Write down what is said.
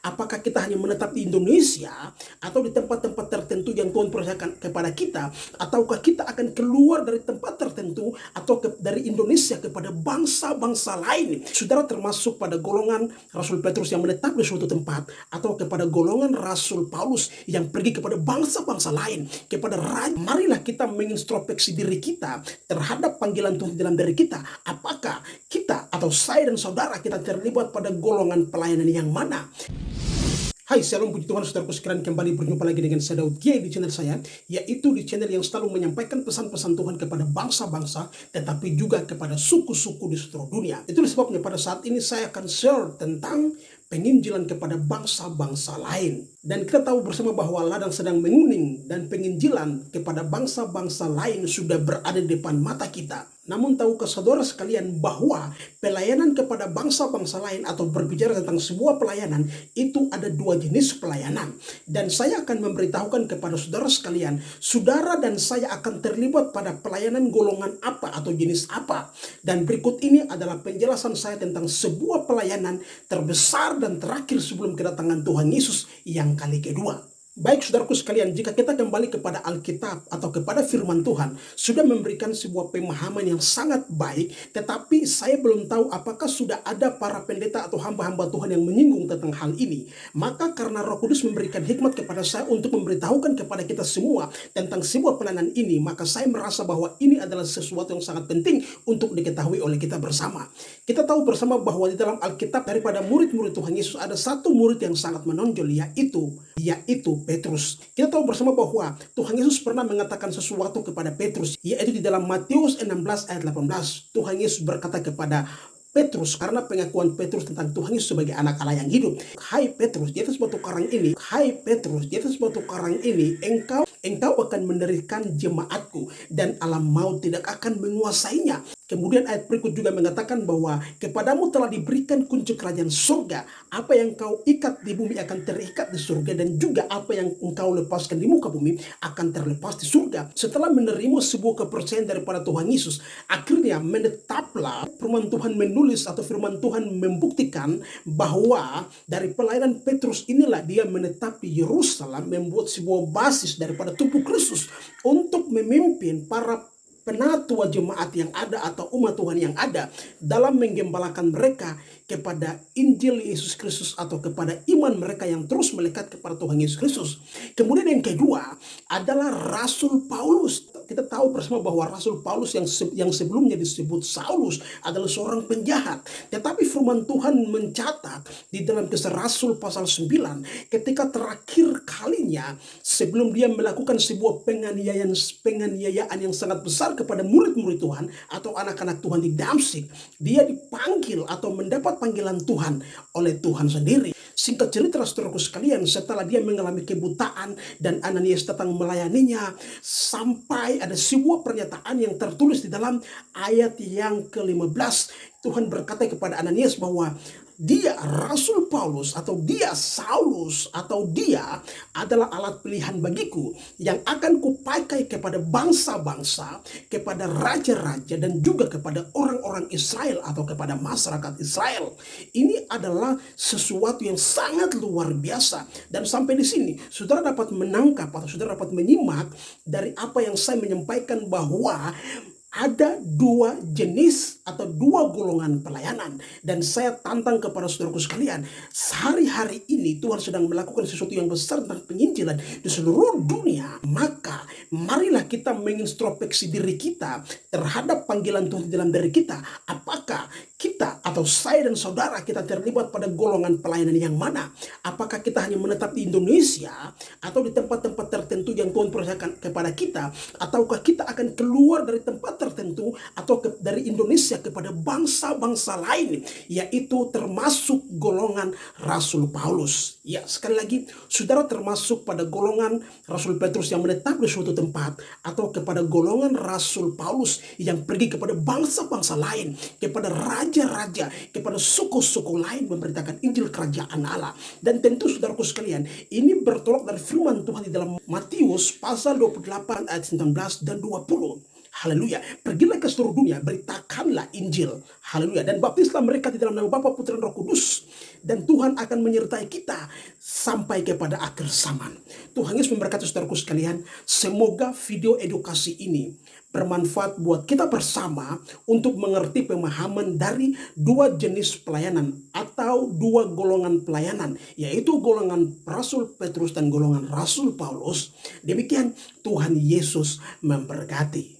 apakah kita hanya menetap di Indonesia atau di tempat-tempat tertentu yang Tuhan percayakan kepada kita, ataukah kita akan keluar dari tempat tertentu atau dari Indonesia kepada bangsa-bangsa lain. Saudara termasuk pada golongan Rasul Petrus yang menetap di suatu tempat, atau kepada golongan Rasul Paulus yang pergi kepada bangsa-bangsa lain, kepada raja. Marilah kita mengintrospeksi diri kita terhadap panggilan Tuhan dalam diri kita. Apakah kita atau saya dan saudara kita terlibat pada golongan pelayanan yang mana? Hai, salam puji Tuhan, saudaraku sekalian, kembali berjumpa lagi dengan saya Daud G di channel saya, yaitu di channel yang selalu menyampaikan pesan-pesan Tuhan kepada bangsa-bangsa, tetapi juga kepada suku-suku di seluruh dunia. Itulah sebabnya pada saat ini saya akan share tentang penginjilan kepada bangsa-bangsa lain. Dan kita tahu bersama bahwa ladang sedang menguning dan penginjilan kepada bangsa-bangsa lain sudah berada di depan mata kita. Namun tahukah saudara sekalian bahwa pelayanan kepada bangsa-bangsa lain atau berbicara tentang sebuah pelayanan itu ada dua jenis pelayanan. Dan saya akan memberitahukan kepada saudara sekalian, saudara dan saya akan terlibat pada pelayanan golongan apa atau jenis apa. Dan berikut ini adalah penjelasan saya tentang sebuah pelayanan terbesar dan terakhir sebelum kedatangan Tuhan Yesus yang kali kedua. Baik saudaraku sekalian, jika kita kembali kepada Alkitab atau kepada firman Tuhan, sudah memberikan sebuah pemahaman yang sangat baik, tetapi saya belum tahu apakah sudah ada para pendeta atau hamba-hamba Tuhan yang menyinggung tentang hal ini. Maka karena Roh Kudus memberikan hikmat kepada saya untuk memberitahukan kepada kita semua tentang sebuah pelayanan ini, maka saya merasa bahwa ini adalah sesuatu yang sangat penting untuk diketahui oleh kita bersama. Kita tahu bersama bahwa di dalam Alkitab daripada murid-murid Tuhan Yesus ada satu murid yang sangat menonjol, yaitu Petrus. Kita tahu bersama bahwa Tuhan Yesus pernah mengatakan sesuatu kepada Petrus, yaitu di dalam Matius 16 ayat 18. Tuhan Yesus berkata kepada Petrus, karena pengakuan Petrus tentang Tuhan Yesus sebagai anak Allah yang hidup. Hai Petrus, di atas batu karang ini, engkau akan mendirikan jemaatku, dan alam maut tidak akan menguasainya. Kemudian ayat berikut juga mengatakan bahwa kepadamu telah diberikan kunci kerajaan surga. Apa yang kau ikat di bumi akan terikat di surga, dan juga apa yang engkau lepaskan di muka bumi akan terlepas di surga. Setelah menerima sebuah kepercayaan daripada Tuhan Yesus, akhirnya menetaplah firman Tuhan menulis atau firman Tuhan membuktikan bahwa dari pelayanan Petrus inilah dia menetap di Yerusalem, membuat sebuah basis daripada tubuh Kristus untuk memimpin para penatua jemaat yang ada atau umat Tuhan yang ada dalam menggembalakan mereka kepada Injil Yesus Kristus atau kepada iman mereka yang terus melekat kepada Tuhan Yesus Kristus. Kemudian yang kedua adalah Rasul Paulus. Kita tahu bersama bahwa Rasul Paulus yang sebelumnya disebut Saulus adalah seorang penjahat. Tetapi firman Tuhan mencatat di dalam Kisah Rasul pasal 9, ketika terakhir kalinya sebelum dia melakukan sebuah penganiayaan yang sangat besar kepada murid-murid Tuhan atau anak-anak Tuhan di Damsyik, dia dipanggil atau mendapat panggilan Tuhan oleh Tuhan sendiri. Singkat cerita saudaraku sekalian, setelah dia mengalami kebutaan dan Ananias datang melayaninya, sampai ada sebuah pernyataan yang tertulis di dalam ayat yang ke-15. Tuhan berkata kepada Ananias bahwa dia Rasul Paulus atau dia Saulus atau dia adalah alat pilihan bagiku yang akan kupakai kepada bangsa-bangsa, kepada raja-raja, dan juga kepada orang-orang Israel atau kepada masyarakat Israel. Ini adalah sesuatu yang sangat luar biasa. Dan sampai di sini saudara dapat menangkap atau saudara dapat menyimak dari apa yang saya menyampaikan bahwa ada dua jenis atau dua golongan pelayanan. Dan saya tantang kepada saudaraku sekalian, sehari-hari ini Tuhan sedang melakukan sesuatu yang besar tentang penginjilan di seluruh dunia. Maka marilah kita mengintrospeksi diri kita terhadap panggilan Tuhan dalam diri kita. Apakah kita atau saya dan saudara kita terlibat pada golongan pelayanan yang mana? Apakah kita hanya menetap di Indonesia atau di tempat-tempat tertentu yang Tuhan percayakan kepada kita, ataukah kita akan keluar dari tempat tertentu atau dari Indonesia kepada bangsa-bangsa lain, yaitu termasuk golongan Rasul Paulus. Ya, sekali lagi, saudara termasuk pada golongan Rasul Petrus yang menetap di suatu tempat, atau kepada golongan Rasul Paulus yang pergi kepada bangsa-bangsa lain, kepada raja-raja, kepada suku-suku lain memberitakan Injil Kerajaan Allah. Dan tentu saudaraku sekalian, ini bertolak dari firman Tuhan di dalam Matius pasal 28 ayat 19 dan 20. Haleluya. Pergilah ke seluruh dunia, beritakanlah Injil. Haleluya. Dan baptislah mereka di dalam nama Bapa, Putra, dan Roh Kudus. Dan Tuhan akan menyertai kita sampai kepada akhir zaman. Tuhan Yesus memberkati saudaraku sekalian. Semoga video edukasi ini bermanfaat buat kita bersama untuk mengerti pemahaman dari dua jenis pelayanan atau dua golongan pelayanan, yaitu golongan Rasul Petrus dan golongan Rasul Paulus. Demikian, Tuhan Yesus memberkati.